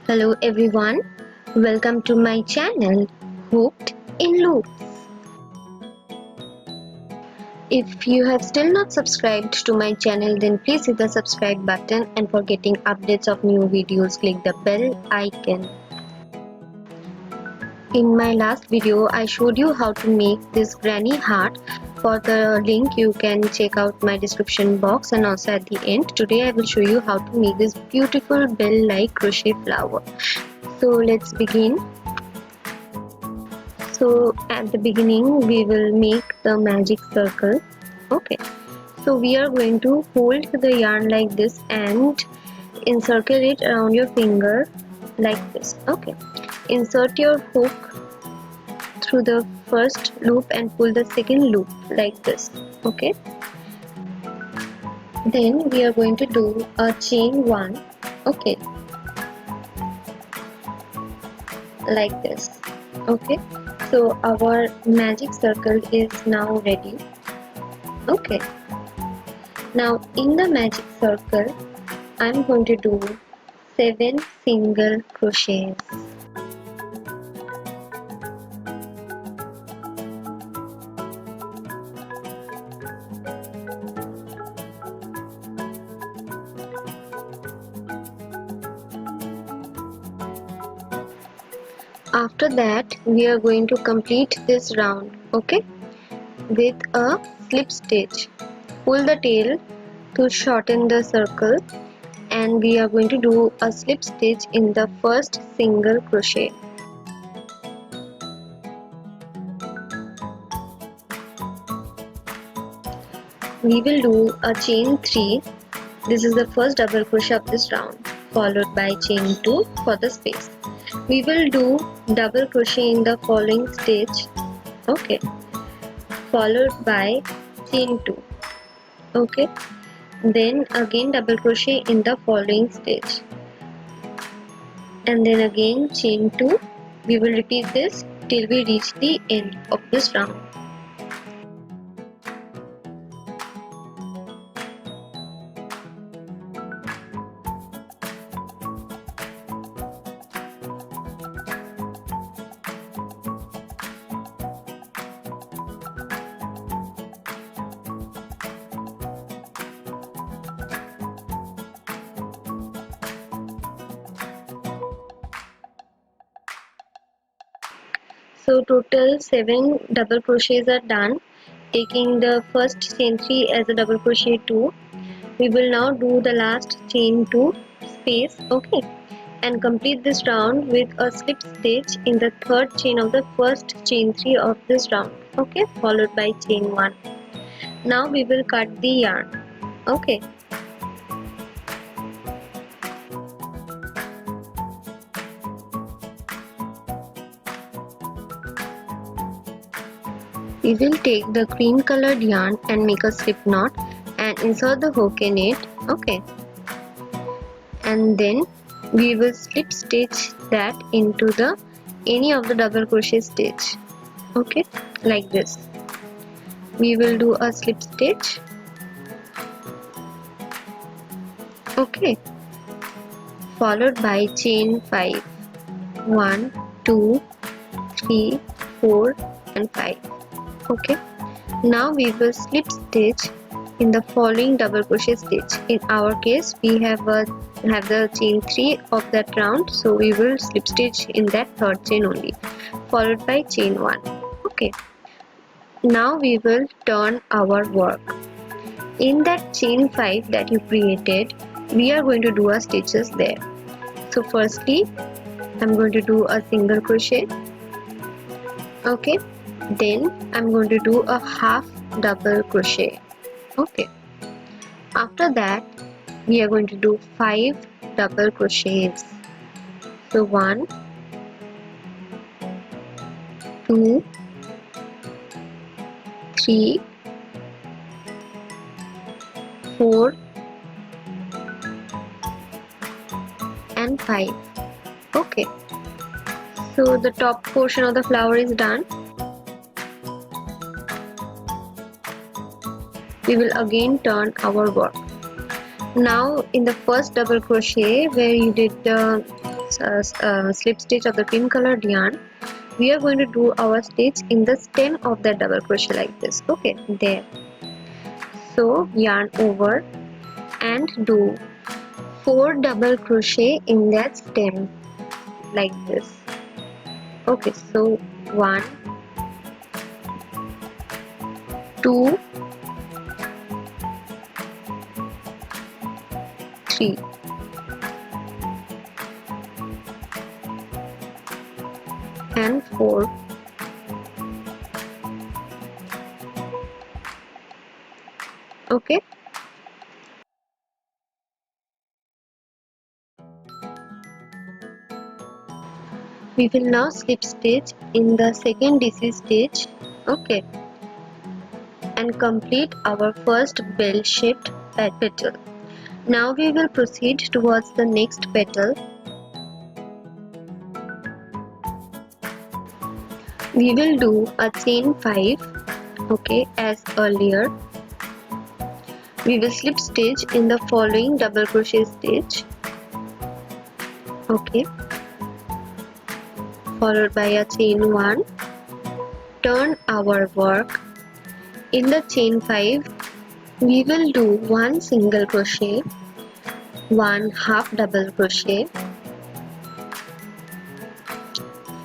Hello everyone, welcome to my channel Hooked in Loops. If you have still not subscribed to my channel, then please hit the subscribe button, and for getting updates of new videos click the bell icon. In my last video I showed you how to make this granny heart. For the link you can check out my description box and also at the end. Today I will show you how to make this beautiful bell like crochet flower. So let's begin. So at the beginning we will make the magic circle. Okay, so we are going to hold the yarn like this and encircle it around your finger like this. Okay, insert your hook through the first loop and pull the second loop like this. Okay, then we are going to do a chain 1. Okay, like this. Okay, so our magic circle is now ready. Okay, now in the magic circle I'm going to do 7 single crochets. After that we are going to complete this round, okay, with a slip stitch. Pull the tail to shorten the circle and we are going to do a slip stitch in the first single crochet. We will do a chain 3. This is the first double crochet of this round, followed by chain 2 for the space. We will do double crochet in the following stitch, okay, followed by chain 2. Okay, then again double crochet in the following stitch and then again chain 2. We will repeat this till we reach the end of this round. So total 7 double crochets are done, taking the first chain 3 as a double crochet 2. We will now do the last chain 2 space, okay, and complete this round with a slip stitch in the third chain of the first chain 3 of this round, okay, followed by chain 1. Now we will cut the yarn, okay. We will take the cream colored yarn and make a slip knot and insert the hook in it, okay, and then we will slip stitch that into the any of the double crochet stitch, okay, like this. We will do a slip stitch, okay, followed by chain 5. 1, 2, 3, 4 and 5. Okay, now we will slip stitch in the following double crochet stitch. In our case we have the chain 3 of that round, so we will slip stitch in that third chain only, followed by chain 1. Okay, now we will turn our work. In that chain 5 that you created, we are going to do our stitches there. So firstly I'm going to do a single crochet, okay, then I'm going to do a half double crochet, okay. After that we are going to do 5 double crochets. So 1, 2, 3, 4 and 5. Okay, so the top portion of the flower is done. We will again turn our work. Now in the first double crochet where you did the slip stitch of the cream colored yarn, we are going to do our stitch in the stem of the double crochet like this. Okay, there. So yarn over and do 4 double crochet in that stem like this. Okay, so 1, 2, 3, and 4. Okay, we will now slip stitch in the second DC stitch. Okay, and complete our first bell shaped petal. Now we will proceed towards the next petal. We will do a chain 5. Okay, as earlier. We will slip stitch in the following double crochet stitch. Okay, followed by a chain 1. Turn our work. In the chain 5, we will do 1 single crochet, 1 half double crochet,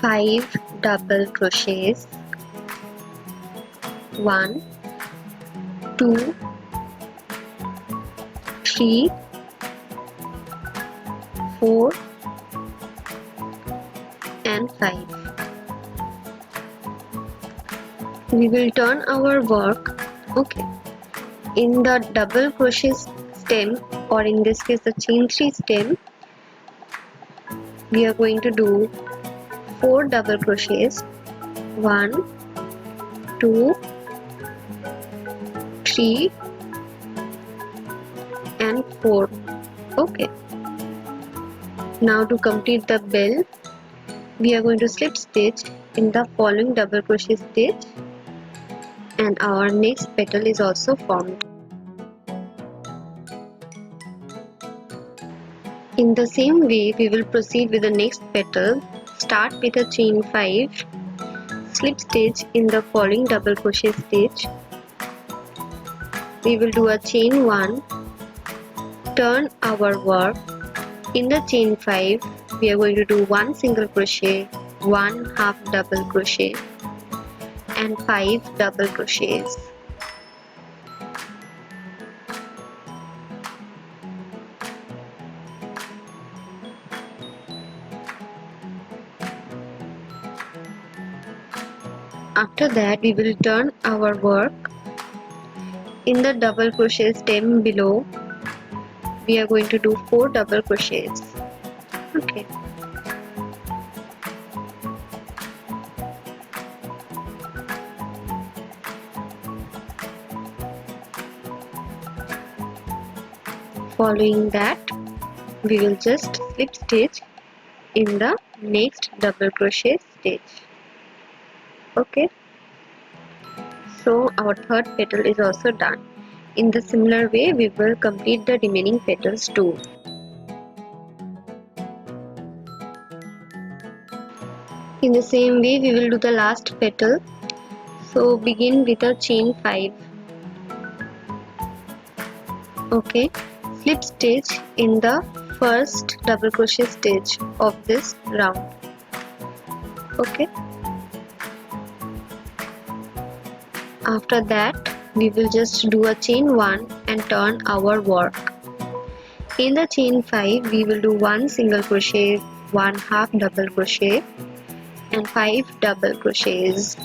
5 double crochets, 1, 2, 3, 4, and 5. We will turn our work. Okay, in the double crochet stem, or in this case the chain 3 stem, we are going to do 4 double crochets, 1, 2, 3, and 4. Okay, now to complete the bell, we are going to slip stitch in the following double crochet stitch, and our next petal is also formed. In the same way, we will proceed with the next petal. Start with a chain 5, slip stitch in the following double crochet stitch. We will do a chain 1, turn our work. In the chain 5, we are going to do 1 single crochet, 1 half double crochet, and 5 double crochets. After that, we will turn our work. In the double crochet stem below, we are going to do 4 double crochets. Okay. Following that, we will just slip stitch in the next double crochet stitch. Okay, so our third petal is also done. In the similar way, we will complete the remaining petals too. In the same way, we will do the last petal. So begin with a chain 5. Okay, slip stitch in the first double crochet stitch of this round. Okay, after that we will just do a chain 1 and turn our work. In the chain 5, we will do 1 single crochet, 1 half double crochet, and 5 double crochets.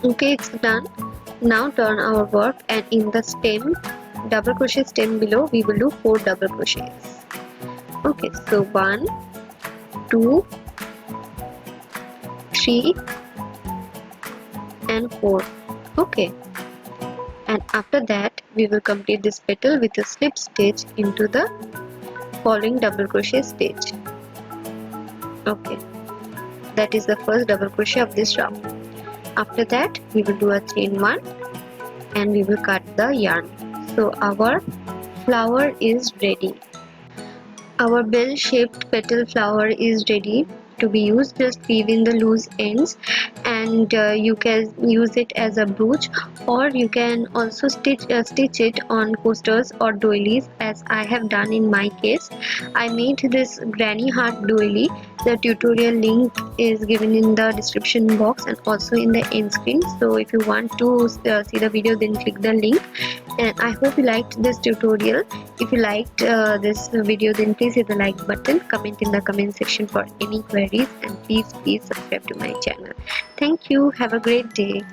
Okay, it's done. Now turn our work, and in the stem, double crochet stem below, we will do 4 double crochets. Okay, so 1, 2, 3, and 4. Okay, and after that we will complete this petal with a slip stitch into the following double crochet stitch. Okay, that is the first double crochet of this round. After that we will do a chain 1 and we will cut the yarn. So our flower is ready. Our bell shaped petal flower is ready to be used. Just weave in the loose ends, and you can use it as a brooch, or you can also stitch it on coasters or doilies, as I have done in my case. I made this granny heart doily. The tutorial link is given in the description box and also in the end screen. So if you want to see the video, then click the link. And I hope you liked this tutorial. If you liked this video, then please hit the like button, comment in the comment section for any queries, and please subscribe to my channel. Thank you. Have a great day.